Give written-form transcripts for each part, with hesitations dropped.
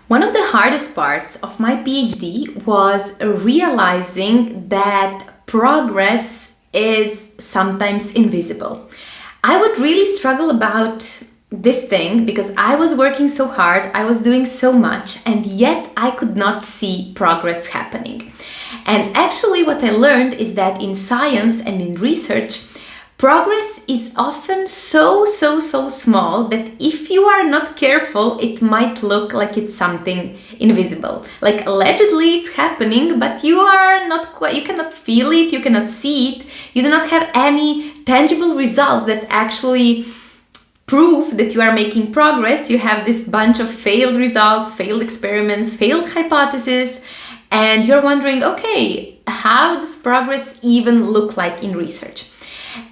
One of the hardest parts of my PhD was realizing that progress is sometimes invisible. I would really struggle about this thing because I was working so hard, I was doing so much, and yet I could not see progress happening. And actually, what I learned is that in science and in research, progress is often so small that if you are not careful, it might look like it's something invisible. Like allegedly it's happening, but you are not quite, you cannot feel it, you cannot see it, you do not have any tangible results that actually prove that you are making progress. You have this bunch of failed results, failed experiments, failed hypotheses, and you're wondering, okay, how does progress even look like in research?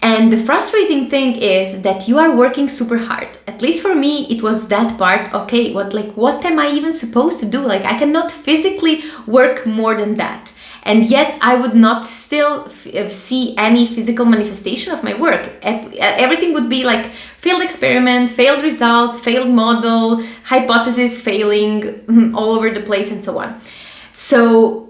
And the frustrating thing is that you are working super hard. At least for me, it was that part. Okay, what am I even supposed to do? Like, I cannot physically work more than that. And yet I would not still see any physical manifestation of my work. Everything would be like failed experiment, failed results, failed model, hypothesis failing all over the place and so on. So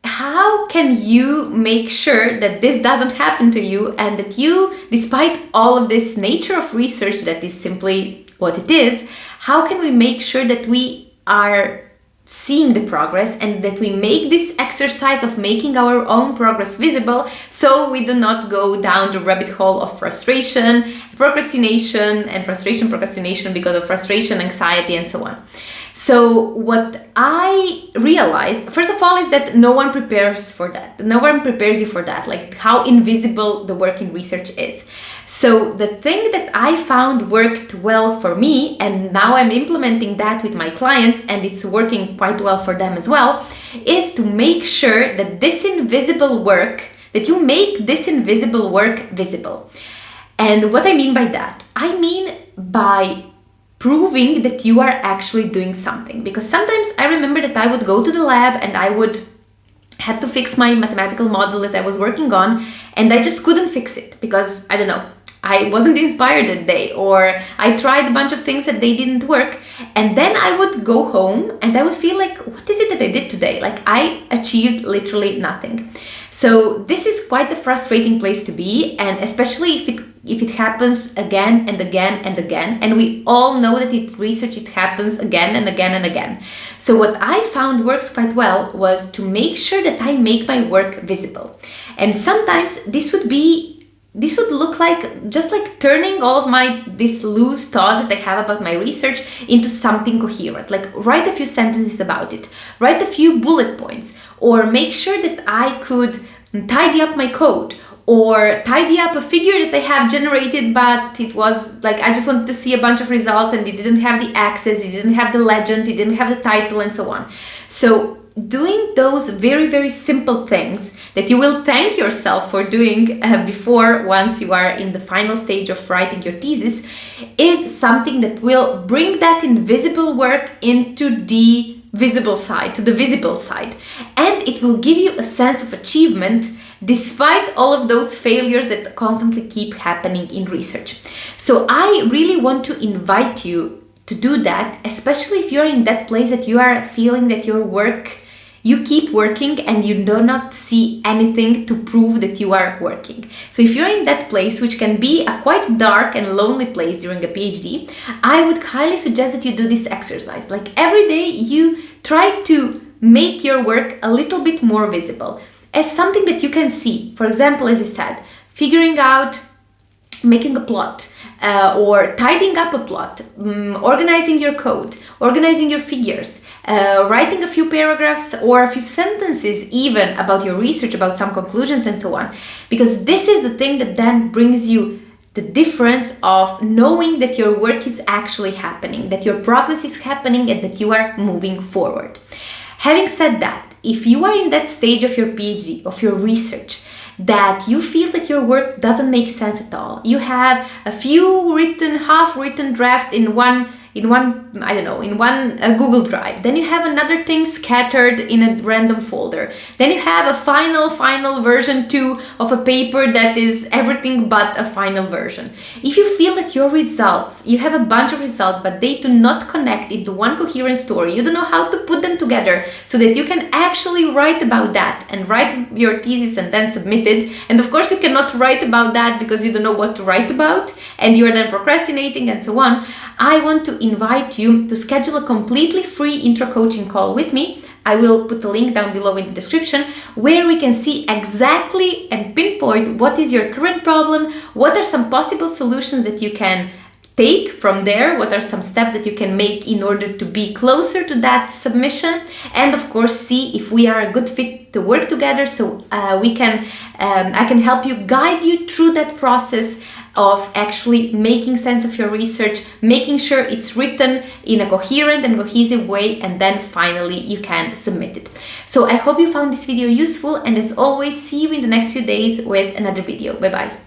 how can you make sure that this doesn't happen to you and that you, despite all of this nature of research that is simply what it is, how can we make sure that we are seeing the progress and that we make this exercise of making our own progress visible so we do not go down the rabbit hole of frustration, procrastination, and procrastination because of frustration, anxiety, and so on. So what I realized, first of all, is that no one prepares for that. No one prepares you for that, like how invisible the work in research is. So the thing that I found worked well for me, and now I'm implementing that with my clients, and it's working quite well for them as well, is to make sure that this invisible work, that you make this invisible work visible. And what I mean by that? I mean by proving that you are actually doing something. Because sometimes I remember that I would go to the lab and I would had to fix my mathematical model that I was working on, and I just couldn't fix it because, I don't know, I wasn't inspired that day, or I tried a bunch of things that they didn't work, and then I would go home and I would feel like, what is it that I did today? Like, I achieved literally nothing. So this is quite a frustrating place to be, and especially if it happens again and again and again, and we all know that in research it happens again and again and again. So what I found works quite well was to make sure that I make my work visible. And sometimes this would look like just like turning all of these loose thoughts that I have about my research into something coherent. Like, write a few sentences about it, write a few bullet points, or make sure that I could tidy up my code, or tidy up a figure that I have generated, but it was like I just wanted to see a bunch of results and it didn't have the axis, it didn't have the legend, it didn't have the title, and so on. So doing those very simple things that you will thank yourself for doing once you are in the final stage of writing your thesis is something that will bring that invisible work into the visible side, and it will give you a sense of achievement despite all of those failures that constantly keep happening in research. So I really want to invite you to do that, especially if you're in that place that you are feeling that you keep working and you do not see anything to prove that you are working. So if you're in that place, which can be a quite dark and lonely place during a PhD, I would highly suggest that you do this exercise. Like, every day you try to make your work a little bit more visible as something that you can see. For example, as I said, figuring out, making a plot, or tidying up a plot, organizing your code, organizing your figures, writing a few paragraphs or a few sentences even about your research, about some conclusions and so on. Because this is the thing that then brings you the difference of knowing that your work is actually happening, that your progress is happening, and that you are moving forward. Having said that, if you are in that stage of your PhD, of your research, that you feel that your work doesn't make sense at all, you have a few half-written draft in one I don't know, in one Google Drive. Then you have another thing scattered in a random folder. Then you have a final version 2 of a paper that is everything but a final version. If you feel that your results, you have a bunch of results, but they do not connect into one coherent story, you don't know how to put them together so that you can actually write about that and write your thesis and then submit it. And of course you cannot write about that because you don't know what to write about and you are then procrastinating and so on. I want to invite you to schedule a completely free intro coaching call with me. I will put the link down below in the description where we can see exactly and pinpoint what is your current problem, what are some possible solutions that you can take from there, what are some steps that you can make in order to be closer to that submission, and of course see if we are a good fit to work together, so I can help you, guide you through that process of actually making sense of your research, making sure it's written in a coherent and cohesive way, and then finally you can submit it. So I hope you found this video useful, and as always, see you in the next few days with another video. Bye bye.